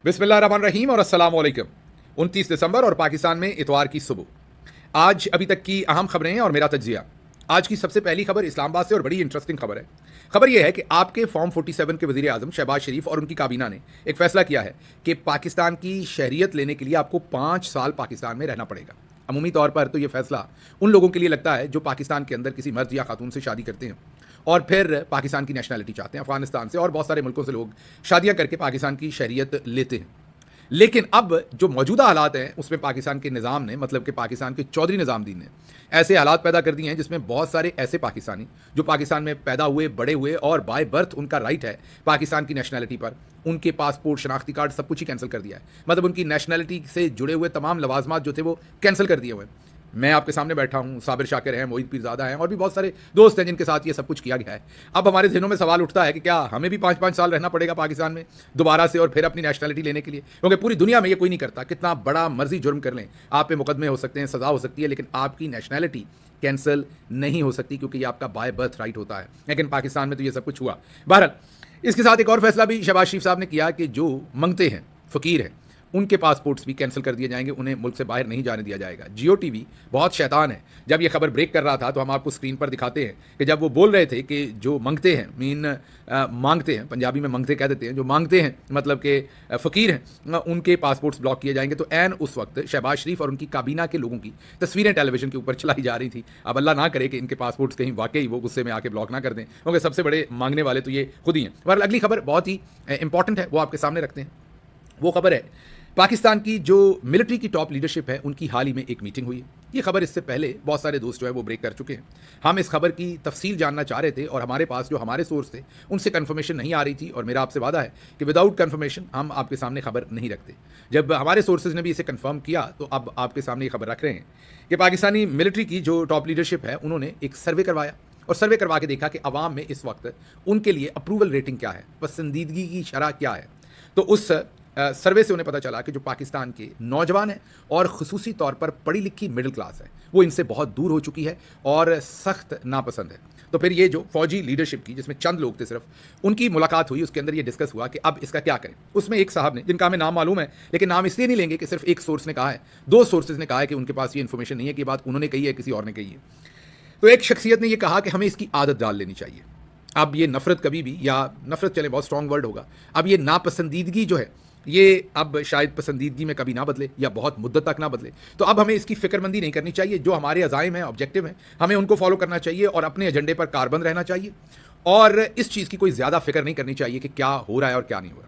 बिस्मिल्लाहिर्रहमानिर्रहीम और अस्सलाम वालेकुम। 29 दिसंबर और पाकिस्तान में इतवार की सुबह। आज अभी तक की अहम खबरें हैं और मेरा तज्जिया। आज की सबसे पहली खबर इस्लामाबाद से और बड़ी इंटरेस्टिंग खबर है। खबर यह है कि आपके फॉर्म 47 के वजीर आजम शहबाज शरीफ और उनकी काबीना ने एक फैसला किया है कि पाकिस्तान की शहरियत लेने के लिए आपको 5 साल पाकिस्तान में रहना पड़ेगा। अमूमी तौर पर तो यह फैसला उन लोगों के लिए लगता है जो पाकिस्तान के अंदर किसी मर्द या खातून से शादी करते हैं और फिर पाकिस्तान की नेशनैलिटी चाहते हैं। अफगानिस्तान से और बहुत सारे मुल्कों से लोग शादियां करके पाकिस्तान की शहरियत लेते हैं। लेकिन अब जो मौजूदा हालात हैं उसमें पाकिस्तान के निज़ाम ने, मतलब कि पाकिस्तान के चौधरी निज़ामुद्दीन ने ऐसे हालात पैदा कर दिए हैं जिसमें बहुत सारे ऐसे पाकिस्तानी जो पाकिस्तान में पैदा हुए, बड़े हुए और बाय बर्थ उनका राइट है पाकिस्तान की नेशनैलिटी पर, उनके पासपोर्ट, शनाख्ती कार्ड सब कुछ ही कैंसिल कर दिया है। मतलब उनकी नेशनैलिटी से जुड़े हुए तमाम लवाजमात जो थे वो कैंसिल कर दिए हुए हैं। मैं आपके सामने बैठा हूं, साबिर शाकिर हैं, मोहित पीरजादा हैं और भी बहुत सारे दोस्त हैं जिनके साथ ये सब कुछ किया गया है। अब हमारे ज़हनों में सवाल उठता है कि क्या हमें भी 5-5 साल रहना पड़ेगा पाकिस्तान में दोबारा से और फिर अपनी नेशनैलिटी लेने के लिए? क्योंकि पूरी दुनिया में ये कोई नहीं करता। कितना बड़ा मर्जी जुर्म कर लें, आप पे मुकदमे हो सकते हैं, सज़ा हो सकती है, लेकिन आपकी नेशनैलिटी कैंसिल नहीं हो सकती क्योंकि ये आपका बाय बर्थ राइट होता है। लेकिन पाकिस्तान में तो ये सब कुछ हुआ। बहरहाल, इसके साथ एक और फैसला भी शहबाज शरीफ साहब ने किया कि जो मंगते हैं, फ़कीर हैं, उनके पासपोर्ट्स भी कैंसिल कर दिए जाएंगे, उन्हें मुल्क से बाहर नहीं जाने दिया जाएगा। जियो टीवी बहुत शैतान है। जब ये खबर ब्रेक कर रहा था तो हम आपको स्क्रीन पर दिखाते हैं कि जब वो बोल रहे थे कि जो मंगते हैं, मांगते हैं, पंजाबी में मंगते कह देते हैं, जो मांगते हैं मतलब कि फ़कीर हैं, उनके पासपोर्ट्स ब्लॉक किए जाएंगे। तो ऐन उस वक्त शहबाज शरीफ और उनकी काबीना के लोगों की तस्वीरें टेलीविजन के ऊपर चलाई जा रही थी। अब अल्लाह ना करे कि इनके पासपोर्ट्स कहीं वाकई वो गुस्से में आके ब्लॉक ना कर दें, क्योंकि सबसे बड़े मांगने वाले तो ये खुद ही हैं। पर अगली खबर बहुत ही इंपॉर्टेंट है, वो आपके सामने रखते हैं। वो खबर है पाकिस्तान की जो मिलिट्री की टॉप लीडरशिप है उनकी हाल ही में एक मीटिंग हुई है। ये खबर इससे पहले बहुत सारे दोस्त जो है वो ब्रेक कर चुके हैं। हम इस खबर की तफसील जानना चाह रहे थे और हमारे पास जो हमारे सोर्स थे उनसे कंफर्मेशन नहीं आ रही थी और मेरा आपसे वादा है कि विदाउट कंफर्मेशन हम आपके सामने खबर नहीं रखते। जब हमारे सोर्सेज ने भी इसे कंफर्म किया तो अब आपके सामने ये खबर रख रहे हैं कि पाकिस्तानी मिलिट्री की जो टॉप लीडरशिप है उन्होंने एक सर्वे करवाया और सर्वे करवा के देखा कि अवाम में इस वक्त उनके लिए अप्रूवल रेटिंग क्या है, पसंदीदगी की शरह क्या है। तो उस सर्वे से उन्हें पता चला कि जो पाकिस्तान के नौजवान हैं और ख़ुसूसी तौर पर पढ़ी लिखी मिडिल क्लास है वो इनसे बहुत दूर हो चुकी है और सख्त नापसंद है। तो फिर ये जो फौजी लीडरशिप की, जिसमें चंद लोग थे सिर्फ, उनकी मुलाकात हुई। उसके अंदर ये डिस्कस हुआ कि अब इसका क्या करें। उसमें एक साहब ने, जिनका हमें नाम मालूम है लेकिन नाम इसलिए नहीं लेंगे कि सिर्फ एक सोर्स ने कहा है, 2 सोर्सेज ने कहा है कि उनके पास ये इन्फॉर्मेशन नहीं है कि बात उन्होंने कही है किसी और ने कही है। तो एक शख्सियत ने यह कहा कि हमें इसकी आदत डाल लेनी चाहिए। अब ये नफ़रत कभी भी, या नफ़रत चले बहुत स्ट्रॉन्ग वर्ड होगा, अब ये नापसंदीदगी जो है ये अब शायद पसंदीदगी में कभी ना बदले या बहुत मुद्दत तक ना बदले। तो अब हमें इसकी फ़िक्रमंदी नहीं करनी चाहिए। जो हमारे अज़ाइम हैं, ऑब्जेक्टिव हैं, हमें उनको फॉलो करना चाहिए और अपने एजेंडे पर कारबंद रहना चाहिए और इस चीज़ की कोई ज़्यादा फिक्र नहीं करनी चाहिए कि क्या हो रहा है और क्या नहीं हो रहा।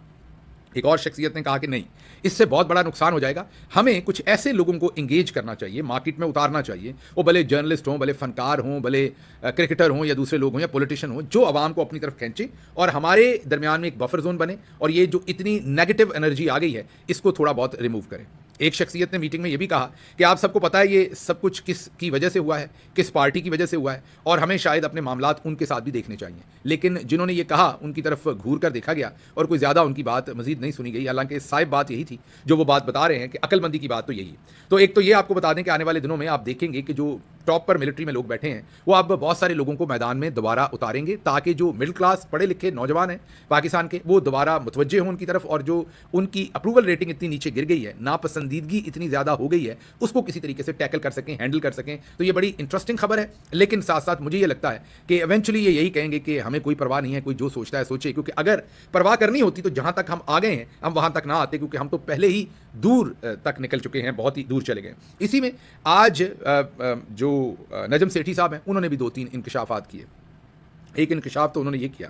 एक और शख्सियत ने कहा कि नहीं, इससे बहुत बड़ा नुकसान हो जाएगा, हमें कुछ ऐसे लोगों को इंगेज करना चाहिए, मार्केट में उतारना चाहिए, वो भले जर्नलिस्ट हों, भले फ़नकार हों, भले क्रिकेटर हों या दूसरे लोग हों या पॉलिटिशियन हों, जो आवाम को अपनी तरफ खींचे और हमारे दरमियान में एक बफर जोन बने और ये जो इतनी नेगेटिव एनर्जी आ गई है इसको थोड़ा बहुत रिमूव करें। एक शख्सियत ने मीटिंग में ये भी कहा कि आप सबको पता है ये सब कुछ किस की वजह से हुआ है, किस पार्टी की वजह से हुआ है और हमें शायद अपने मामलात उनके साथ भी देखने चाहिए। लेकिन जिन्होंने ये कहा उनकी तरफ घूर कर देखा गया और कोई ज़्यादा उनकी बात मजीद नहीं सुनी गई। हालांकि साहिब बात यही थी जो वो बात बता रहे हैं कि अक्लमंदी की बात तो यही है। तो एक तो ये आपको बता दें कि आने वाले दिनों में आप देखेंगे कि जो टॉप पर मिलिट्री में लोग बैठे हैं वो अब बहुत सारे लोगों को मैदान में दोबारा उतारेंगे ताकि जो मिडिल क्लास पढ़े लिखे नौजवान हैं पाकिस्तान के वो दोबारा मुतवज्जे हों उनकी तरफ और जो उनकी अप्रूवल रेटिंग इतनी नीचे गिर गई है, नापसंदीदगी इतनी ज़्यादा हो गई है, उसको किसी तरीके से टैकल कर सकें, हैंडल कर सकें। तो ये बड़ी इंटरेस्टिंग खबर है। लेकिन साथ साथ मुझे ये लगता है कि एवेंचुअली ये यही कहेंगे कि हमें कोई परवाह नहीं है, कोई जो सोचता है सोचे, क्योंकि अगर परवाह करनी होती तो जहाँ तक हम आ गए हैं हम वहाँ तक ना आते, क्योंकि हम तो पहले ही दूर तक निकल चुके हैं, बहुत ही दूर चले गए। इसी में आज जो नजम सेठी साहब हैं उन्होंने भी 2-3 इंकशाफात किए। एक इंकशाफ तो उन्होंने ये किया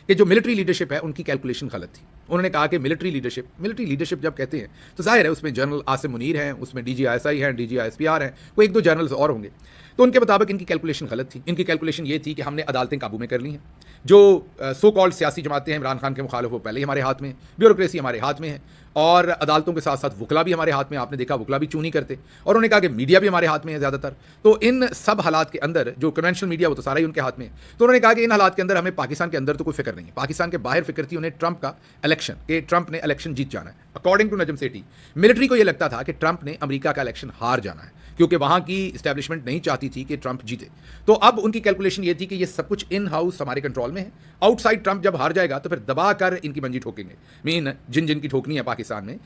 कि जो मिलिट्री लीडरशिप है उनकी कैलकुलेशन गलत थी। उन्होंने कहा कि मिलिट्री लीडरशिप जब कहते हैं तो जाहिर है उसमें जनरल आसिम मुनीर हैं, उसमें DGISI हैं, DGISPR हैं, कोई 1-2 जनरल्स और होंगे। तो उनके मुताबिक इनकी कैलकुलेशन गलत थी। इनकी कैलकुलेशन ये थी कि हमने अदालतें काबू में कर ली हैं, जो सो कॉल्ड सियासी जमातें हैं इमरान खान के मुखालिफ वो पहले ही हमारे हाथ में है, ब्यूरोक्रेसी हमारे हाथ में है और अदालतों के साथ साथ वकला भी हमारे हाथ में। आपने देखा वकला भी चूं नहीं करते और उन्होंने कहा कि मीडिया भी हमारे हाथ में है ज़्यादातर। तो इन सब हालात के अंदर जो कन्वेंशनल मीडिया वो तो सारा ही उनके हाथ में है। तो उन्होंने कहा कि इन हालात के अंदर हमें पाकिस्तान के अंदर तो कोई फिक्र नहीं है, पाकिस्तान के बाहर फिक्र थी उन्हें ट्रंप का इलेक्शन, कि ट्रंप ने इलेक्शन जीत जाना है। According to Najam Sethi military को यह लगता था कि ट्रंप ने अमेरिका का इलेक्शन हार जाना है क्योंकि वहाँ की इस्टेब्लिशमेंट नहीं चाहती थी कि ट्रंप जीते। तो अब उनकी कैलकुलेशन ये थी कि ये सब कुछ इन हाउस हमारे कंट्रोल में है, आउटसाइड ट्रंप जब हार जाएगा तो फिर दबा कर इनकी मंजी ठोकेंगे। मीन जिन जिन की ठोकनी है पाकिस्तान में,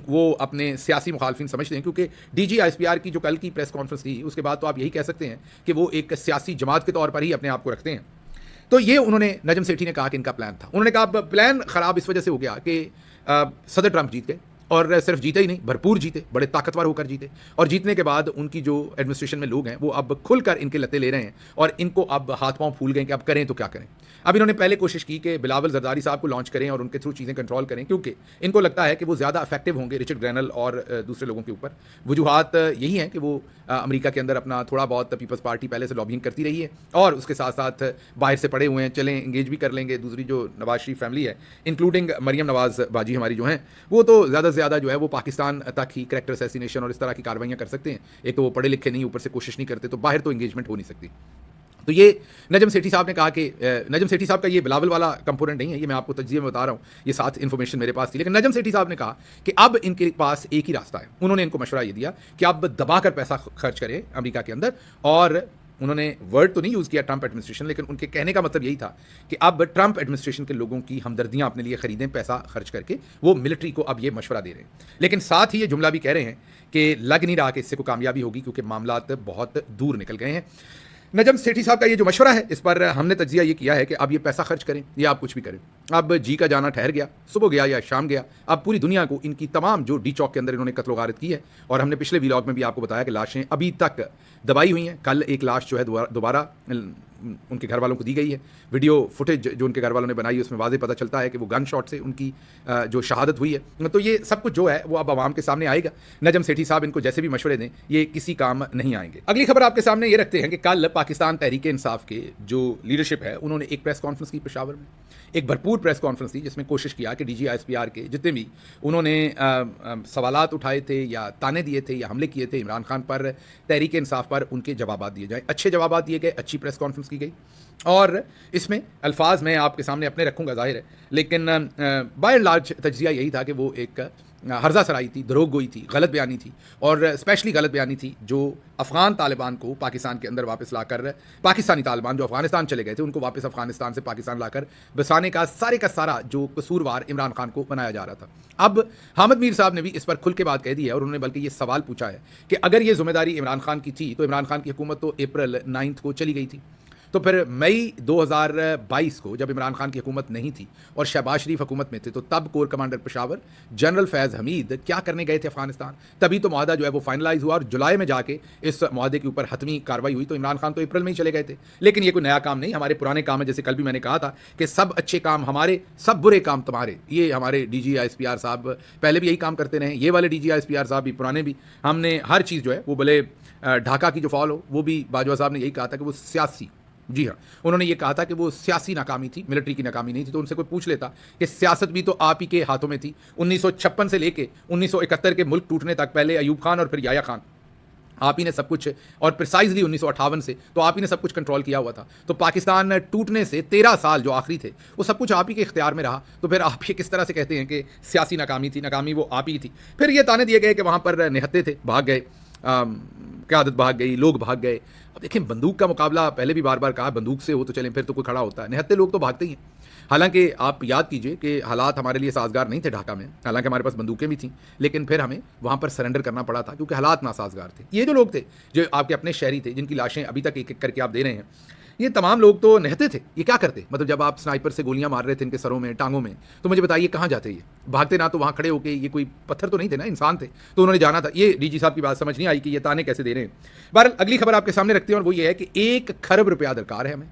वो अपने सियासी मुखालफिन समझते हैं, क्योंकि DGISPR की जो कल की प्रेस कॉन्फ्रेंस थी उसके बाद तो आप यही कह सकते हैं कि वो एक सियासी जमात के तौर पर ही अपने आप को रखते हैं। तो ये उन्होंने, नजम सेठी ने कहा कि इनका प्लान था। उन्होंने कहा अब प्लान खराब इस वजह से हो गया कि सदर ट्रंप जीत गए, और सिर्फ जीते ही नहीं, भरपूर जीते, बड़े ताकतवर होकर जीते, और जीतने के बाद उनकी जो एडमिनिस्ट्रेशन में लोग हैं वो अब खुलकर इनके लत्ते ले रहे हैं, और इनको अब हाथ पांव फूल गए कि अब करें तो क्या करें। अब इन्होंने पहले कोशिश की कि बिलावल जरदारी साहब को लॉन्च करें और उनके थ्रू चीज़ें कंट्रोल करें, क्योंकि इनको लगता है कि वो ज़्यादा इफेक्टिव होंगे रिचर्ड ग्रैनल और दूसरे लोगों के ऊपर। वजूहात यही हैं कि वो अमेरिका के अंदर अपना थोड़ा बहुत पीपल्स पार्टी पहले से लॉबिंग करती रही है, और उसके साथ साथ बाहर से पड़े हुए हैं, चलें एंगेज भी कर लेंगे। दूसरी जो नवाज शरीफ फैमिली है, इंक्लूडिंग मरियम नवाज बाजी हमारी जो हैं, वो तो ज़्यादा से ज़्यादा जो है वो पाकिस्तान तक ही करैक्टर असैसिनेशन और इस तरह की कार्रवाइयाँ कर सकते हैं। एक तो वो पढ़े लिखे नहीं, ऊपर से कोशिश नहीं करते, तो बाहर तो एंगेजमेंट हो नहीं सकती। तो ये नजम सेठी साहब ने कहा कि नजम सेठी साहब का ये बिलावल वाला कंपोनेंट नहीं है, ये मैं आपको तज्जिए में बता रहा हूँ, ये साथ इन्फॉर्मेशन मेरे पास थी। लेकिन नजम सेठी साहब ने कहा कि अब इनके पास एक ही रास्ता है। उन्होंने इनको मशवरा ये दिया कि आप दबाकर पैसा खर्च करें अमेरिका के अंदर, और उन्होंने वर्ड तो नहीं यूज़ किया ट्रंप एडमिनिस्ट्रेशन, लेकिन उनके कहने का मतलब यही था कि अब ट्रंप एडमिनिस्ट्रेशन के लोगों की हमदर्दियां अपने लिए खरीदें पैसा खर्च करके। वो मिलिट्री को अब ये मशवरा दे रहे हैं, लेकिन साथ ही ये जुमला भी कह रहे हैं कि लग नहीं रहा कि इससे कोई कामयाबी होगी, क्योंकि मामलात बहुत दूर निकल गए हैं। नजम सेठी साहब का ये जो मशवरा है, इस पर हमने तज्जिया ये किया है कि अब ये पैसा खर्च करें या आप कुछ भी करें। अब जी का जाना ठहर गया, सुबह गया या शाम गया, अब पूरी दुनिया को इनकी तमाम जो डी चौक के अंदर इन्होंने कत्ल गारत की है, और हमने पिछले व्लॉग में भी आपको बताया कि लाशें अभी तक दबाई हुई हैं। कल एक लाश जो है दोबारा उनके घर वालों को दी गई है। वीडियो फुटेज जो उनके घर वालों ने बनाई है उसमें वाज़ेह पता चलता है कि वो गन शॉट से उनकी जो शहादत हुई है। तो ये सब कुछ जो है वो अब आवाम के सामने आएगा। नजम सेठी साहब इनको जैसे भी मशवरे दें, ये किसी काम नहीं आएंगे। अगली खबर आपके सामने ये रखते हैं कि कल पाकिस्तान तहरीक इंसाफ के जो लीडरशिप है, उन्होंने एक प्रेस कॉन्फ्रेंस की पेशावर में, एक भरपूर प्रेस कॉन्फ्रेंस थी, जिसमें कोशिश किया कि DGISPR के जितने भी उन्होंने सवालात उठाए थे या ताने दिए थे या हमले किए थे इमरान खान पर, तहरीक इंसाफ पर, उनके जवाब दिए जाए। अच्छे जवाब दिए गए, अच्छी प्रेस कॉन्फ्रेंस की गई, और इसमें अल्फाज मैं आपके सामने अपने रखूँगा ज़ाहिर है, लेकिन बाय एंड लार्ज तज्जिया यही था कि वो एक हर्जा सराई थी, दरोग गोई थी, गलत बयानी थी, और स्पेशली गलत बयानी थी जो अफ़गान तालिबान को पाकिस्तान के अंदर वापस लाकर, पाकिस्तानी तालिबान जो अफ़गानिस्तान चले गए थे उनको वापस अफ़गानिस्तान से पाकिस्तान लाकर बसाने का सारा जो कसूरवार इमरान खान को बनाया जा रहा था। अब हामिद मीर साहब ने भी इस पर खुल के बात कह दी है, और उन्होंने बल्कि ये सवाल पूछा है कि अगर ये जिम्मेदारी इमरान खान की थी तो इमरान खान की हुकूमत तो अप्रैल 9 को चली गई थी, तो फिर मई 2022 को जब इमरान खान की हुकूमत नहीं थी और शहबाज शरीफ हुकूमत में थे, तो तब कोर कमांडर पेशावर जनरल फैज़ हमीद क्या करने गए थे अफगानिस्तान। तभी तो मुआहदा जो है वो फाइनलाइज हुआ, और जुलाई में जाके इस मुआहदे के ऊपर हतमी कार्रवाई हुई। तो इमरान खान तो अप्रैल में ही चले गए थे, लेकिन ये कोई नया काम नहीं, हमारे पुराने काम है। जैसे कल भी मैंने कहा था कि सब अच्छे काम हमारे, सब बुरे काम तुम्हारे। ये हमारे DGISPR साहब पहले भी यही काम करते रहे, ये वाले DGISPR साहब भी, पुराने भी। हमने हर चीज़ जो है वो भले ढाका की जो फॉल हो, वो भी बाजवा साहब ने यही कहा था कि वो सियासी, जी हाँ, उन्होंने ये कहा था कि वो सियासी नाकामी थी, मिलिट्री की नाकामी नहीं थी। तो उनसे कोई पूछ लेता कि सियासत भी तो आप ही के हाथों में थी। 1956 से लेके 1971 के मुल्क टूटने तक, पहले अयूब खान और फिर याया खान, आप ही ने सब कुछ, और प्रिसाइजली 1958 से तो आप ही ने सब कुछ कंट्रोल किया हुआ था। तो पाकिस्तान टूटने से 13 साल जो आखिरी थे वो सब कुछ आप ही के इख्तियार में रहा। तो फिर आप ये किस तरह से कहते हैं कि सियासी नाकामी थी? नाकामी वो आप ही थी। फिर ये ताने दिए गए कि वहाँ पर निहत्ते थे, भाग गए, क़यादत भाग गई, लोग भाग गए। अब देखें, बंदूक का मुकाबला पहले भी बार बार कहा, बंदूक से हो तो चलें, फिर तो कोई खड़ा होता है, निहत्ते लोग तो भागते ही हैं। हालांकि आप याद कीजिए कि हालात हमारे लिए साजगार नहीं थे ढाका में, हालांकि हमारे पास बंदूकें भी थीं, लेकिन फिर हमें वहाँ पर सरेंडर करना पड़ा था क्योंकि हालात नासाजगार थे। ये जो लोग थे, जो आपके अपने शहरी थे, जिनकी लाशें अभी तक एक एक करके आप दे रहे हैं, ये तमाम लोग तो निहत्ते थे। ये क्या करते? मतलब जब आप स्नाइपर से गोलियां मार रहे थे इनके सरों में, टांगों में, तो मुझे बताइए कहाँ जाते? ये भागते ना तो वहाँ खड़े होके, ये कोई पत्थर तो नहीं थे ना, इंसान थे, तो उन्होंने जाना था। ये DG साहब की बात समझ नहीं आई कि ये ताने कैसे दे रहे हैं। बहरहाल अगली खबर आपके सामने रखते हैं, और वो ये है कि 1 खरब रुपया दरकार है हमें।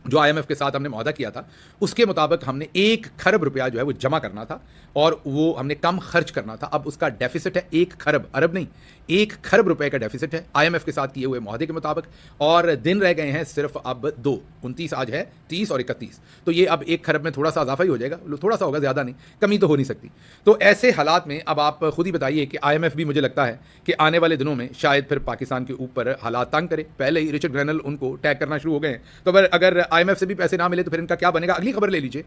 जो IMF के साथ हमने मुआहदा किया था, उसके मुताबिक हमने 1 खरब रुपया जो है वो जमा करना था, और वो हमने कम खर्च करना था। अब उसका डेफिसिट है 1 खरब, अरब नहीं, 1 खरब रुपए का डेफिसिट है IMF के साथ किए हुए मुआहदे के मुताबिक। और दिन रह गए हैं सिर्फ अब 2, 29 आज है, 30 और 31। तो ये अब 1 खरब में थोड़ा सा इजाफा ही हो जाएगा, थोड़ा सा होगा, ज़्यादा नहीं, कमी तो हो नहीं सकती। तो ऐसे हालात में अब आप खुद ही बताइए कि IMF भी, मुझे लगता है कि आने वाले दिनों में शायद फिर पाकिस्तान के ऊपर हालात तंग करे। पहले ही रिचर्ड ग्रैनल उनको टैग करना शुरू हो गए हैं, तो अगर IMF से भी पैसे ना मिले तो फिर इनका क्या बनेगा। अगली खबर ले लीजिए।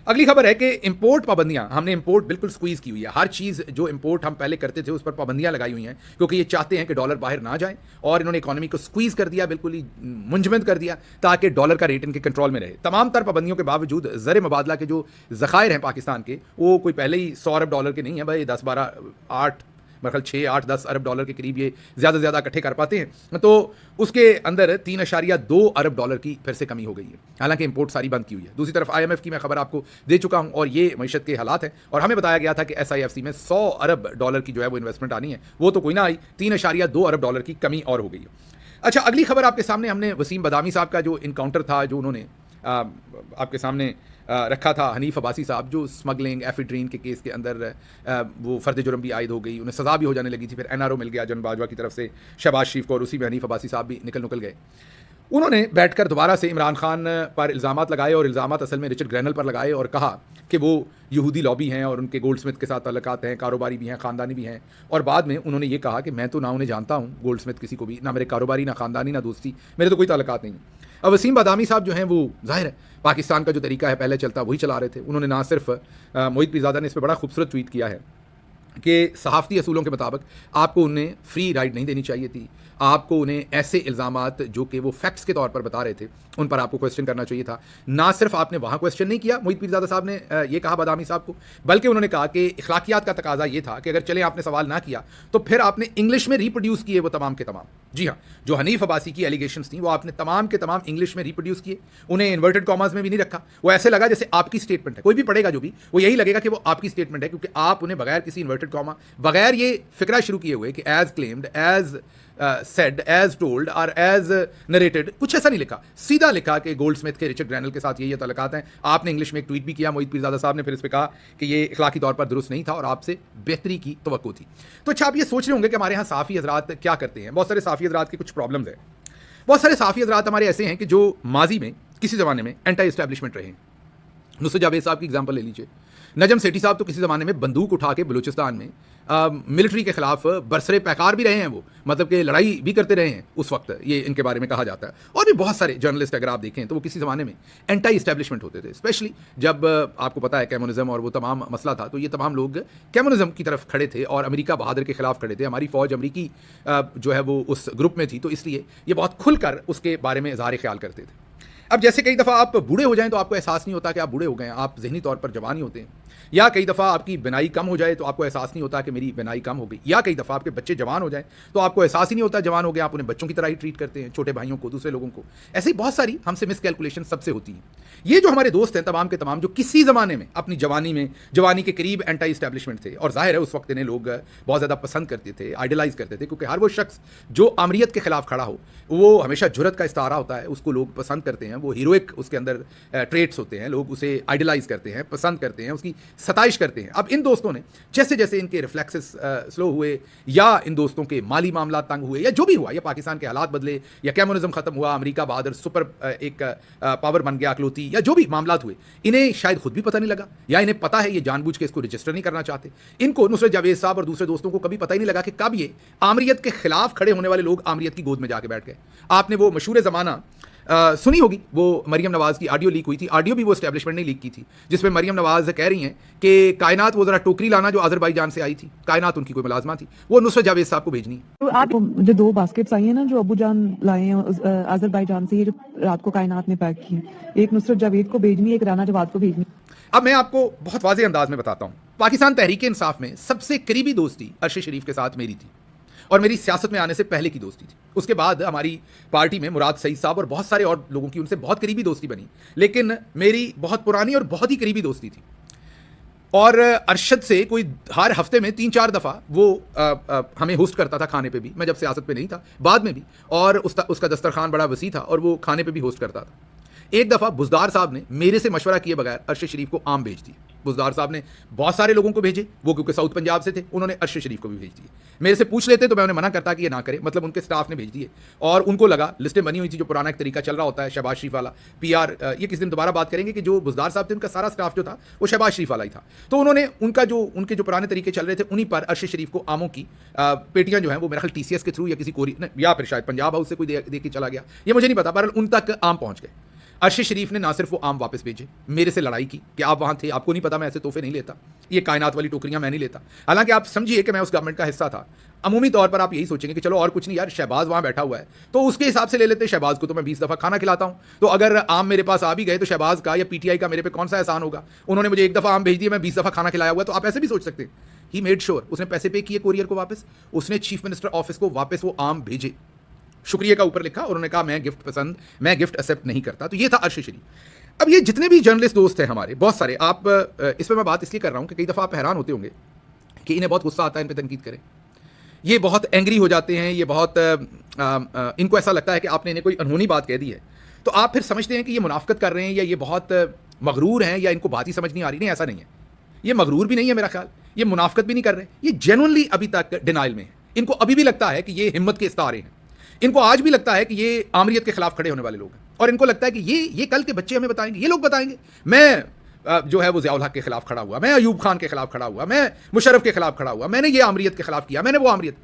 अगली खबर है कि इंपोर्ट पाबंदियां, हमने इंपोर्ट बिल्कुल स्क्वीज़ की हुई है। हर चीज़ जो इंपोर्ट हम पहले करते थे उस पर पाबंदियां लगाई हुई हैं, क्योंकि ये चाहते हैं कि डॉलर बाहर ना जाए, और इन्होंने इकोनॉमी को स्क्वीज़ कर दिया, बिल्कुल ही मुंजमद कर दिया, ताकि डॉलर का रेट इनके कंट्रोल में रहे। तमाम तर पाबंदियों के बावजूद ज़र मुबादला के जो ज़खायर हैं पाकिस्तान के, वो कोई पहले ही 100 अरब डॉलर के नहीं है भाई, 10 12 8 मेरे ख्याल 6 8 10 अरब डॉलर के करीब ये ज़्यादा से ज़्यादा इकट्ठे कर पाते हैं। तो उसके अंदर 3.2 अरब डॉलर की फिर से कमी हो गई है, हालांकि इंपोर्ट सारी बंद की हुई है। दूसरी तरफ IMF की मैं खबर आपको दे चुका हूं, और ये मईशत के हालात हैं, और हमें बताया गया था कि SIFC में 100 अरब डॉलर की जो है वो इन्वेस्टमेंट आनी है, वो तो कोई ना आई, 3.2 अरब डॉलर की कमी और हो गई है। अच्छा, अगली खबर आपके सामने, हमने वसीम बदामी साहब का जो इनकाउंटर था, जो उन्होंने आपके सामने रखा था, हनीफ अब्बासी साहब, जो स्मगलिंग एफिड्रीन के केस के अंदर वो फ़र्द जुर्म भी आयद हो गई, उन्हें सज़ा भी हो जाने लगी थी, फिर NRO मिल गया जन बाजवा की तरफ से शहबाज शरीफ को, और उसी में हनीफ अब्बासी साहब भी निकल गए। उन्होंने बैठकर दोबारा से इमरान खान पर इल्ज़ामात लगाए, और इल्ज़ामात असल में रिचर्ड ग्रैनल पर लगाए, और कहा कि वो यहूदी लॉबी हैं और उनके गोल्ड स्मिथ के साथ ताल्लुकात हैं, कारोबारी भी हैं, ख़ानदानी भी हैं। और बाद में उन्होंने ये कहा कि मैं तो ना उन्हें जानता हूँ, गोल्ड स्मिथ किसी को भी, ना मेरे कारोबारी, ना ख़ानदानी, ना दोस्ती, मेरे तो कोई ताल्लुकात नहीं है। अब वसीम बदामी साहब जो हैं वो ज़ाहिर है पाकिस्तान का जो तरीका है पहले चलता वही चला रहे थे। उन्होंने ना सिर्फ मोहित पीरज़ादा ने इस पर बड़ा खूबसूरत ट्वीट किया है कि सहाफ़ती असूलों के मुताबिक आपको उन्हें फ्री राइड नहीं देनी चाहिए थी, आपको उन्हें ऐसे इल्ज़ामात जो कि वो फैक्ट्स के तौर पर बता रहे थे उन पर आपको क्वेश्चन करना चाहिए था। ना सिर्फ आपने वहाँ क्वेश्चन नहीं किया, मोहित पीरज़ादा साहब ने ये कहा बदामी साहब को, बल्कि उन्होंने कहा कि इखलाकियात का तकाजा ये था कि अगर चलें आपने सवाल ना किया तो फिर आपने इंग्लिश में रिप्रोड्यूस किए वो तमाम के तमाम। जी हाँ, जो हनीफ अब्बासी की एलिगेशंस थी वो आपने तमाम के तमाम इंग्लिश में रिप्रोड्यूस किए, उन्हें इन्वर्टेड कॉमास में भी नहीं रखा। वो ऐसे लगा जैसे आपकी स्टेटमेंट है, कोई भी पढ़ेगा जो भी, वो यही लगेगा कि वो आपकी स्टेटमेंट है, क्योंकि आप उन्हें बगैर किसी इन्वर्टेड कॉमा, बगैर ये फिक्रा शुरू किए हुए कि as claimed, as said, as told और एज नरेटेड, कुछ ऐसा नहीं लिखा, सीधा लिखा कि गोल्ड स्मिथ के रिचर्ड ग्रैनल के साथ ये ताल्लुकात हैं। आपने इंग्लिश में एक ट्वीट भी किया, मोहित पीरज़ादा साहब ने फिर इस पर कहा कि ये इखलाकी तौर पर दुरुस्त नहीं था और आपसे बेहतरी की तवक्को थी। तो अच्छा, आप ये सोच रहे होंगे कि हमारे यहाँ साफ़ी हज़रात क्या करते हैं। बहुत सारे साफ़ी हज़रात की कुछ प्रॉब्लम्स हैं। बहुत सारे साफ़ी हज़रात हमारे ऐसे हैं कि जो माजी में किसी ज़माने में एंटी इस्टेब्लिशमेंट रहे हैं। नुसरत जावेद साहब की एग्जाम्पल ले लीजिए। नजम सेठी साहब तो किसी ज़माने में बंदूक उठा के बलूचिस्तान में मिलिट्री के खिलाफ बरसरे पैकार भी रहे हैं, वो मतलब कि लड़ाई भी करते रहे हैं उस वक्त, ये इनके बारे में कहा जाता है। और भी बहुत सारे जर्नलिस्ट अगर आप देखें तो वो किसी ज़माने में एंटी इस्टेब्लिशमेंट होते थे, स्पेशली जब आपको पता है कम्युनिज्म और वो तमाम मसला था, तो ये तमाम लोग कम्युनिज्म की तरफ खड़े थे और अमेरिका बहादुर के खिलाफ खड़े थे। हमारी फ़ौज अमरीकी जो है वो उस ग्रुप में थी, तो इसलिए ये बहुत खुलकर उसके बारे में इज़हार ख्याल करते थे। अब जैसे कई दफ़ा आप बूढ़े हो जाएं तो आपको एहसास नहीं होता कि आप बूढ़े हो गए हैं, आप ज़हनी तौर पर जवान ही होते हैं। या कई दफ़ा आपकी बिनाई कम हो जाए तो आपको एहसास नहीं होता कि मेरी बिनाई कम हो गई। या कई दफ़ा आपके बच्चे जवान हो जाए तो आपको एहसास ही नहीं होता जवान हो गए, आप उन्हें बच्चों की तरह ही ट्रीट करते हैं, छोटे भाइयों को, दूसरे लोगों को। ऐसी बहुत सारी हमसे मिसकैलकुलेशन सबसे होती हैं। ये जो हमारे दोस्त हैं तमाम के तमाम, जो किसी ज़माने में अपनी जवानी के करीब एंटी इस्टेब्लिशमेंट थे, और जाहिर है उस वक्त इन्हें लोग बहुत ज़्यादा पसंद करते थे, आइडलाइज करते थे, क्योंकि हर वो शख्स जो आमरीत के खिलाफ खड़ा हो वो हमेशा जुर्रत का इस्तारा होता है, उसको लोग पसंद करते हैं, वो हीरोइक उसके अंदर ट्रेट्स होते हैं, लोग उसे आइडलाइज करते हैं, पसंद करते हैं, उसकी सताइश करते हैं। अब इन दोस्तों ने जैसे जैसे इनके रिफ्लेक्सेस स्लो हुए, या इन दोस्तों के माली मामला तंग हुए, या जो भी हुआ, या पाकिस्तान के हालात बदले, या कम्युनिज्म खत्म हुआ, अमेरिका बहादुर सुपर एक पावर बन गया अकलौती, या जो भी मामला हुए, इन्हें शायद खुद भी पता नहीं लगा, या इन्हें पता है ये जानबूझ के इसको रजिस्टर नहीं करना चाहते। इनको नुसरत जावेद साहब और दूसरे दोस्तों को कभी पता ही नहीं लगा कि कब ये आमरीत के खिलाफ खड़े होने वाले लोग आमरीत की गोद में जाके बैठ गए। आपने वो मशहूर ज़माना सुनी होगी, वो मरियम नवाज़ की ऑडियो लीक हुई थी। ऑडियो भी वो एस्टेब्लिशमेंट ने लीक की थी, जिसमें मरियम नवाज़ कह रही हैं कि कायनात, वो ज़रा टोकरी लाना जो अज़रबैजान से आई थी, कायनात उनकी कोई मुलाजमा थी, वो नुसरत जावेद साहब को भेजनी है। तो आप जो 2 बास्केट्स आई हैं ना, जो अबू जान लाए हैं अज़रबैजान से, ये जो रात को कायनात में पैक की, एक नुसरत जावेद को भेजनी है, एक राना जवाद को भेजनी। अब मैं आपको बहुत वाज़ेह अंदाज में बताता हूँ। पाकिस्तान तहरीक इंसाफ में सबसे करीबी दोस्ती अरशद शरीफ के साथ मेरी थी, और मेरी सियासत में आने से पहले की दोस्ती थी। उसके बाद हमारी पार्टी में मुराद सईद साहब और बहुत सारे और लोगों की उनसे बहुत करीबी दोस्ती बनी, लेकिन मेरी बहुत पुरानी और बहुत ही करीबी दोस्ती थी। और अरशद से कोई हर हफ्ते में 3-4 दफ़ा वो हमें होस्ट करता था खाने पे भी, मैं जब सियासत पे नहीं था, बाद में भी, और उसका दस्तरखान बड़ा वसी था और वो खाने पे भी होस्ट करता था। एक दफ़ा बुज़दार साहब ने मेरे से मशवरा किए बगैर अरशद शरीफ को आम भेज दिए। बुज़दार साहब ने बहुत सारे लोगों को भेजे, वो क्योंकि साउथ पंजाब से थे, उन्होंने अरशद शरीफ को भी भेज दिए। मेरे से पूछ लेते तो मैं उन्हें मना करता कि ये ना करें, मतलब उनके स्टाफ ने भेज दिए, और उनको लगा, लिस्टें बनी हुई थी, जो पुराना एक तरीका चल रहा होता है शहबाज शरीफ वाला PR। ये किस दिन दोबारा बात करेंगे कि जो बुज़दार साहब थे उनका सारा स्टाफ जो था वो शहबाज शरीफ वाला ही था। तो उन्होंने उनके जो पुराने तरीके चल रहे थे उन्हीं पर अरशद शरीफ को आमों की पेटियां जो हैं वो मेरा ख्याल TCS के थ्रू या किसी कोरी या फिर शायद पंजाब हाउस से कोई दे के चला गया, ये मुझे नहीं पता, पर उन तक आम पहुंच गए। अर्श शरीफ ने ना सिर्फ वो आम वापस भेजे, मेरे से लड़ाई की कि आप वहाँ थे, आपको नहीं पता मैं ऐसे तोहफे नहीं लेता, ये कायनात वाली टोकरियाँ मैं नहीं लेता। हालांकि आप समझिए कि मैं उस गवर्नमेंट का हिस्सा था। अमूमी तौर पर आप यही सोचेंगे कि चलो और कुछ नहीं यार, शहबाज वहाँ बैठा हुआ है तो उसके हिसाब से ले लेते, शहबाज को तो मैं 20 दफ़ा खाना खिलाता हूँ, तो अगर आम मेरे पास आ भी गए तो शहबाज का या पीटीआई का मेरे पे कौन सा एहसान होगा, उन्होंने मुझे एक दफ़ा आम भेज दिया, मैं 20 दफ़ा खाना खिलाया हुआ। तो आप ऐसे भी सोच सकते हैं। ही मेड श्योर, उसने पैसे पे किए कोरियर को वापस, उसने चीफ मिनिस्टर ऑफिस को वापस वो आम भेजे, शुक्रिया का ऊपर लिखा, और उन्होंने कहा मैं गिफ्ट पसंद, मैं गिफ्ट एक्सेप्ट नहीं करता। तो ये था अर्श शरीफ। अब ये जितने भी जर्नलिस्ट दोस्त हैं हमारे, बहुत सारे, आप इस पर मैं बात इसलिए कर रहा हूँ कि कई दफ़ा आप हैरान होते होंगे कि इन्हें बहुत गुस्सा आता है इन पर तनकीद करें, ये बहुत एंग्री हो जाते हैं, ये बहुत इनको ऐसा लगता है कि आपने इन्हें कोई अनहोनी बात कह दी है, तो आप फिर समझते हैं कि ये मुनाफकत कर रहे हैं या ये बहुत मगरूर हैं या इनको बात ही समझ नहीं आ रही। नहीं, ऐसा नहीं है, ये मगरूर भी नहीं है मेरा ख्याल, ये मुनाफकत भी नहीं कर रहे, ये जेन्युइनली अभी तक डिनाइल में है। इनको अभी भी लगता है कि ये हिम्मत के इस्तारे हैं, इनको आज भी लगता है कि ये आमरीत के खिलाफ खड़े होने वाले लोग हैं, और इनको लगता है कि ये कल के बच्चे हमें बताएंगे, ये लोग बताएंगे मैं जो है वो ज़ियाउल हक के खिलाफ खड़ा हुआ, मैं अयूब खान के खिलाफ खड़ा हुआ, मैं मुशर्रफ के खिलाफ खड़ा हुआ, मैंने ये आमरीत के खिलाफ किया, मैंने वो आमरीत।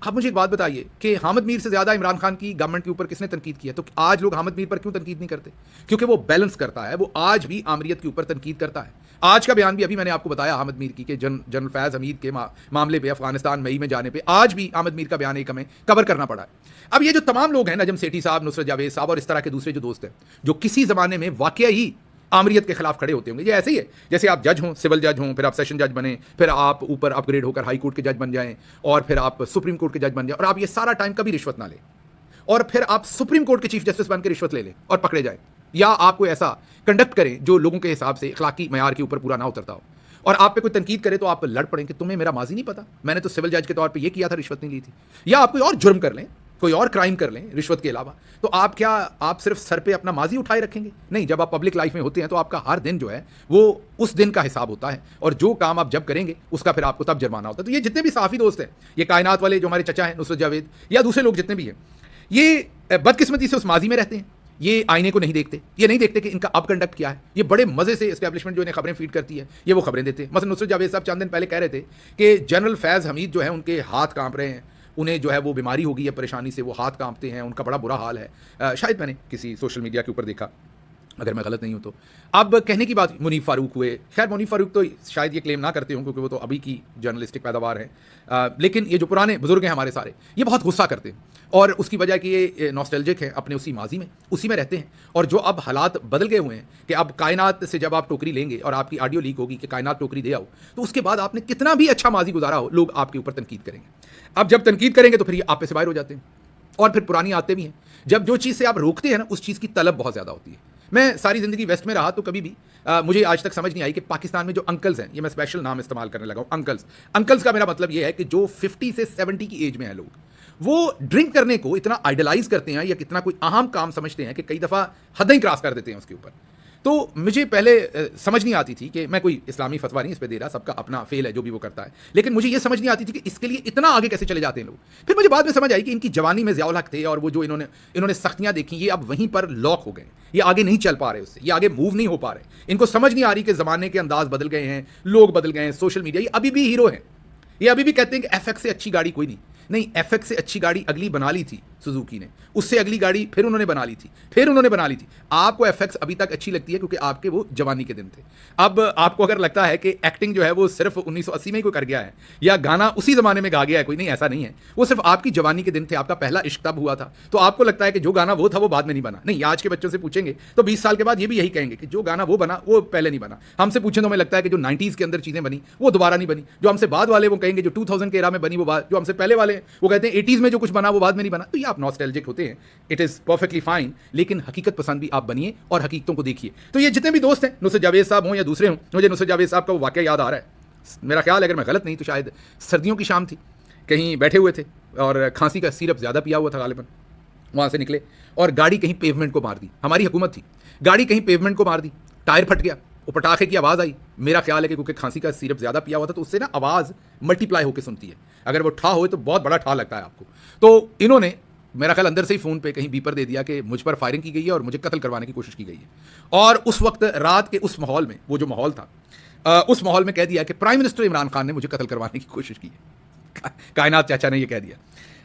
आप मुझे एक बात बताइए कि हामिद मीर से ज़्यादा इमरान खान की गवर्नमेंट के ऊपर किसने तनकीद किया? तो आज लोग हामिद मीर पर क्यों तनकीद नहीं करते? क्योंकि वो बैलेंस करता है, वो आज भी आमरीत के ऊपर तनकीद करता है। आज का बयान भी अभी मैंने आपको बताया हामिद मीर की, कि जनरल फैज़ हमीद के मामले पे अफगानिस्तान मई में जाने पे आज भी हामिद मीर का बयान एक हमें कवर करना पड़ा है। अब ये जो तमाम लोग हैं, नजम सेठी साहब, नुसरत जावेद साहब और इस तरह के दूसरे जो दोस्त हैं, जो किसी ज़माने में वाकई ही आमरीत के खिलाफ खड़े होते होंगे, ये ऐसे ही है जैसे आप जज हों, सिविल जज हों, फिर आप सेशन जज बने, फिर आप ऊपर अपग्रेड होकर हाई कोर्ट के जज बन जाएं, और फिर आप सुप्रीम कोर्ट के जज बन जाएं, और आप ये सारा टाइम कभी रिश्वत ना लें, और फिर आप सुप्रीम कोर्ट के चीफ जस्टिस बन के रिश्वत ले लें और पकड़े जाए, या आप कोई ऐसा कंडक्ट करें जो लोगों के हिसाब से अखलाकी मयार के ऊपर पूरा ना उतरता हो, और आप पे कोई तनकीद करे तो आप लड़ पड़ें कि तुम्हें मेरा माजी नहीं पता, मैंने तो सिविल जज के तौर पे ये किया था, रिश्वत नहीं ली थी। या आप कोई और जुर्म कर लें, कोई और क्राइम कर लें रिश्वत के अलावा, तो आप सिर्फ सर पे अपना माजी उठाए रखेंगे? नहीं, जब आप पब्लिक लाइफ में होते हैं तो आपका हर दिन जो है वो उस दिन का हिसाब होता है, और जो काम आप जब करेंगे उसका फिर आपको तब जुर्माना होता है। तो ये जितने भी सहाफ़ी दोस्त हैं, ये कायनात वाले जो हमारे चचा हैं नुसरत जावेद, या दूसरे लोग जितने भी हैं, ये बदकिस्मती से उस माजी में रहते हैं, ये आईने को नहीं देखते, ये नहीं देखते कि इनका अब कंडक्ट क्या है। ये बड़े मजे से एस्टैब्लिशमेंट जो इन्हें खबरें फीड करती है, ये वो खबरें देते हैं। मसलन नुसरत जावेद साहब चंद दिन पहले कह रहे थे कि जनरल फैज़ हमीद जो है उनके हाथ कांप रहे हैं, उन्हें जो है वो बीमारी हो गई है, परेशानी से वो हाथ कांपते हैं, उनका बड़ा बुरा हाल है। शायद मैंने किसी सोशल मीडिया के ऊपर देखा, अगर मैं गलत नहीं हूं तो। अब कहने की बात मुनीफ फारूक हुए, खैर मुनीफ फारूक तो शायद ये क्लेम ना करते हों क्योंकि वो तो अभी की जर्नलिस्टिक पैदावार है, लेकिन ये जो पुराने बुजुर्ग हैं हमारे सारे, ये बहुत गुस्सा करते हैं, और उसकी वजह कि ये नॉस्टैल्जिक है अपने उसी माजी में, उसी में रहते हैं। और जो अब हालात बदल गए हुए हैं कि अब कायनात से जब आप टोकरी लेंगे और आपकी ऑडियो लीक होगी कि कायनात टोकरी दे आओ, तो उसके बाद आपने कितना भी अच्छा माजी गुजारा हो, लोग आपके ऊपर तनकीद करेंगे। अब जब तनकीद करेंगे तो फिर ये आप पे से बाहर हो जाते हैं, और फिर पुरानी आते भी हैं। जब जो चीज़ से आप रोकते हैं ना, उस चीज़ की तलब बहुत ज़्यादा होती है। मैं सारी ज़िंदगी वेस्ट में रहा तो कभी भी मुझे आज तक समझ नहीं आई कि पाकिस्तान में जो अंकल्स हैं, ये मैं स्पेशल नाम इस्तेमाल करने लगा हूँ, अंकल्स का मेरा मतलब ये है कि जो 50 से 70 की एज में है लोग, वो ड्रिंक करने को इतना आइडलाइज करते हैं या कितना कोई अहम काम समझते हैं कि कई दफ़ा हद ही क्रॉस कर देते हैं उसके ऊपर। तो मुझे पहले समझ नहीं आती थी कि मैं कोई इस्लामी फतवा नहीं इस पे दे रहा, सबका अपना फेल है जो भी वो करता है, लेकिन मुझे ये समझ नहीं आती थी कि इसके लिए इतना आगे कैसे चले जाते हैं लोग। फिर मुझे बाद में समझ आई कि इनकी जवानी में ज़ियाउल हक थे, और वो जो इन्होंने सख्तियाँ देखी, ये अब वहीं पर लॉक हो गए, ये आगे नहीं चल पा रहे, उससे ये आगे मूव नहीं हो पा रहे। इनको समझ नहीं आ रही कि ज़माने के अंदाज बदल गए हैं, लोग बदल गए हैं, सोशल मीडिया, ये अभी भी हीरो हैं। ये अभी भी कहते हैं कि एफएक्स से अच्छी गाड़ी कोई नहीं, एफएक्स से अच्छी गाड़ी अगली बना ली थी सुजुकी ने, उससे अगली गाड़ी फिर उन्होंने बना ली थी, फिर उन्होंने बना ली थी। आपको एफएक्स अभी तक अच्छी लगती है क्योंकि आपके वो जवानी के दिन थे। अब आपको अगर लगता है कि एक्टिंग जो है वो सिर्फ 1980 में ही कोई कर गया है, या गाना उसी ज़माने में गा गया है कोई, नहीं, ऐसा नहीं है। वो सिर्फ आपकी जवानी के दिन थे, आपका पहला इश्क तब हुआ था, तो आपको लगता है कि जो गाना वो था वो बाद में नहीं बना। नहीं, आज के बच्चों से पूछेंगे तो 20 साल के बाद ये भी यही कहेंगे कि जो गाना वो बना वो पहले नहीं बना। हमसे पूछें तो हमें लगता है कि जो 90s के अंदर चीज़ें बनी वो दोबारा नहीं बनी। जो हमसे बाद वाले वो कहेंगे जो 2000 के एरा में बनी वो बात, जो हमसे पहले वाले वो कहते हैं 80s में जो कुछ बना वो बाद में नहीं बना। तो ये आप नॉस्टैल्जिक होते हैं, इट इज़ परफेक्टली फाइन, लेकिन हकीकत पसंद भी आप बनिए और हकीकतों को देखिए। तो ये जितने भी दोस्त हैं, नुसरत जावेद साहब हों या दूसरे हों, मुझे नुसरत जावेद साहब का वो वाक़या याद आ रहा है। मेरा ख्याल अगर मैं गलत नहीं तो शायद सर्दियों की शाम थी, कहीं बैठे हुए थे और खांसी का सिरप ज़्यादा पिया हुआ था गालिबन, वहाँ से निकले और गाड़ी कहीं पेवमेंट को मार दी। हमारी हुकूमत थी, गाड़ी कहीं पेवमेंट को मार दी, टायर फट गया, वो पटाखे की आवाज़ आई। मेरा ख्याल है कि क्योंकि खांसी का सिरप ज़्यादा पिया हुआ था तो उससे ना आवाज़ मल्टीप्लाई होकर सुनती है, अगर वो ठा हो तो बहुत बड़ा ठा लगता है आपको। तो इन्होंने मेरा ख्याल अंदर से ही फ़ोन पे कहीं बीपर दे दिया कि मुझ पर फायरिंग की गई है और मुझे कत्ल करवाने की कोशिश की गई है। और उस वक्त रात के उस माहौल में, वो जो माहौल था उस माहौल में कह दिया कि प्राइम मिनिस्टर इमरान खान ने मुझे कत्ल करवाने की कोशिश की है। कायनात चाचा ने ये कह दिया।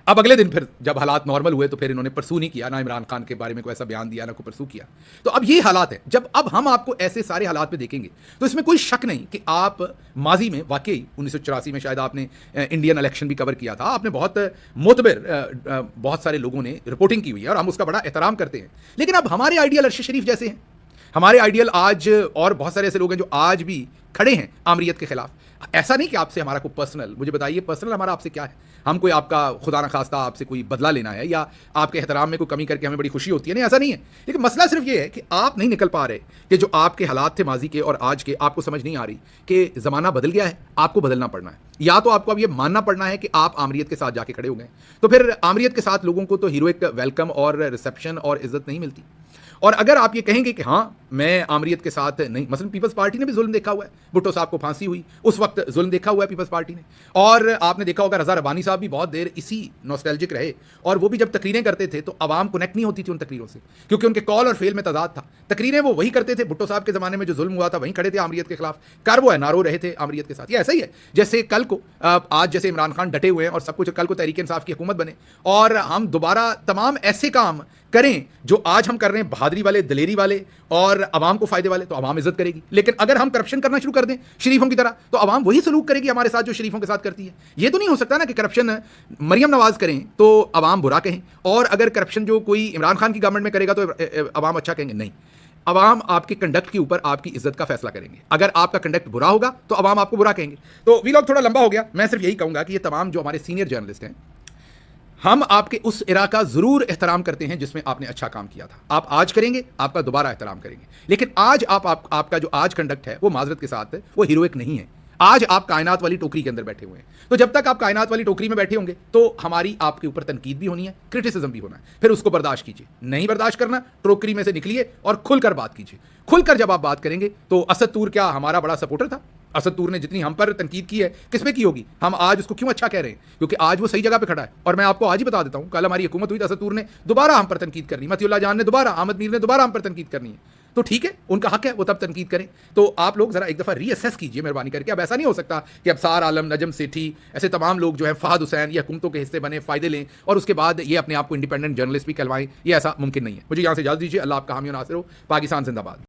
अब अगले दिन फिर जब हालात नॉर्मल हुए तो फिर इन्होंने परसू नहीं किया, ना इमरान खान के बारे में कोई ऐसा बयान दिया, ना कोई परसू किया। तो अब ये हालात है। जब अब हम आपको ऐसे सारे हालात में देखेंगे तो इसमें कोई शक नहीं कि आप माजी में वाकई 1984 में शायद आपने इंडियन इलेक्शन भी कवर किया था, आपने बहुत मोतबर बहुत सारे लोगों ने रिपोर्टिंग की हुई है और हम उसका बड़ा एहतराम करते हैं। लेकिन अब हमारे आइडियल अरशद शरीफ जैसे हैं, हमारे आइडियल आज और बहुत सारे ऐसे लोग हैं जो आज भी खड़े हैं आमरीत के खिलाफ। ऐसा नहीं कि आपसे हमारा कोई पर्सनल, मुझे बताइए पर्सनल हमारा आपसे क्या है? हम कोई आपका खुदा न खास्ता आपसे कोई बदला लेना है या आपके एहतराम में कोई कमी करके हमें बड़ी खुशी होती है, नहीं ऐसा नहीं है। लेकिन मसला सिर्फ ये है कि आप नहीं निकल पा रहे कि जो आपके हालात थे माजी के और आज के, आपको समझ नहीं आ रही कि ज़माना बदल गया है, आपको बदलना पड़ना है। या तो आपको अब ये मानना पड़ना है कि आप आमरीत के साथ जाके खड़े हो गए, तो फिर आमरीत के साथ लोगों को तो हीरोइक वेलकम और रिसेप्शन और इज्जत नहीं मिलती। और अगर आप ये कहेंगे कि हाँ मैं आमरीत के साथ नहीं, मसलन पीपल्स पार्टी ने भी जुल्म देखा हुआ है, भुट्टो साहब को फांसी हुई उस वक्त जुल्म देखा हुआ है पीपल्स पार्टी ने। और आपने देखा होगा रज़ा रब्बानी साहब भी बहुत देर इसी नॉस्टैल्जिक रहे, और वो भी जब तकरीरें करते थे तो आवाम कनेक्ट नहीं होती थी उन तकरीरों से, क्योंकि उनके कॉल और फेल में तजाद था। तकरीरें वो वही करते थे, भुट्टो साहब के ज़माने में जो जुल्म हुआ था वहीं खड़े थे आमरीत के खिलाफ, कर वो है नारो रहे थे आमरीत के साथ। ये ऐसा ही है जैसे कल को आज जैसे इमरान खान डटे हुए हैं और सब कुछ, कल को तहरीक इंसाफ की हुकूमत बने और हम दोबारा तमाम ऐसे काम करें जो आज हम कर रहे हैं, बहादुरी वाले, दलेरी वाले और अवाम को फायदे वाले, तो अवाम इज्जत करेगी। लेकिन अगर हम करप्शन करना शुरू कर दें शरीफों की तरह, तो अवाम वही सलूक करेगी हमारे साथ जो शरीफों के साथ करती है। ये तो नहीं हो सकता ना कि करप्शन मरियम नवाज करें तो अवाम बुरा कहें, और अगर करप्शन जो कोई इमरान खान की गवर्नमेंट में करेगा तो अवाम अच्छा कहेंगे। नहीं, अवाम आपके कंडक्ट के ऊपर आपकी इज्जत का फैसला करेंगे। अगर आपका कंडक्ट बुरा होगा तो अवाम आपको बुरा कहेंगे। तो वीलॉग थोड़ा लंबा हो गया, मैं सिर्फ यही कहूंगा कि ये तमाम जो हमारे सीनियर जर्नलिस्ट हैं, हम आपके उस इरा का जरूर एहतराम करते हैं जिसमें आपने अच्छा काम किया था। आप आज करेंगे, आपका दोबारा एहतराम करेंगे। लेकिन आज आपका जो आज कंडक्ट है वो माजरत के साथ वो हीरोइक नहीं है। आज आप कायनात वाली टोकरी के अंदर बैठे हुए हैं, तो जब तक आप कायनात वाली टोकरी में बैठे होंगे तो हमारी आपके ऊपर तनकीद भी होनी है, क्रिटिसिज्म भी होना है, फिर उसको बर्दाश्त कीजिए। नहीं बर्दाश्त करना, टोकरी में से निकलिए और खुलकर बात कीजिए। खुलकर जब आप बात करेंगे तो असद तूर क्या हमारा बड़ा सपोर्टर था? असद तूर ने जितनी हम पर तनकीद की है किस पे की होगी? हम आज उसको क्यों अच्छा कह रहे हैं? क्योंकि आज वो सही जगह पे खड़ा है। और मैं आपको आज ही बता देता हूं, कल हमारी हुकूमत हुई तो असद तूर ने दोबारा हम पर तनकीद करनी, मतियुल्लाह जान ने दोबारा, अहमद मीर ने दोबारा हम पर तनकीद करनी है। तो ठीक है, उनका हक है, वो तब तनकीद करें। तो आप लोग जरा एक दफ़ा रीअसेस कीजिए मेहरबानी करके। अब ऐसा नहीं हो सकता कि अबसार आलम, नजम सेठी, ऐसे तमाम लोग जो है फहद हुसैन या हुकूमतों के हिस्से बने, फ़ायदे लें और उसके बाद ये अपने आप को इंडिपेंडेंट जर्नलिस्ट भी कहलवाएं। ये ऐसा मुमकिन नहीं है। मुझे यहाँ से इजाज़त दीजिए। अल्लाह आपका हामी और नासिर हो। पाकिस्तान जिंदाबाद।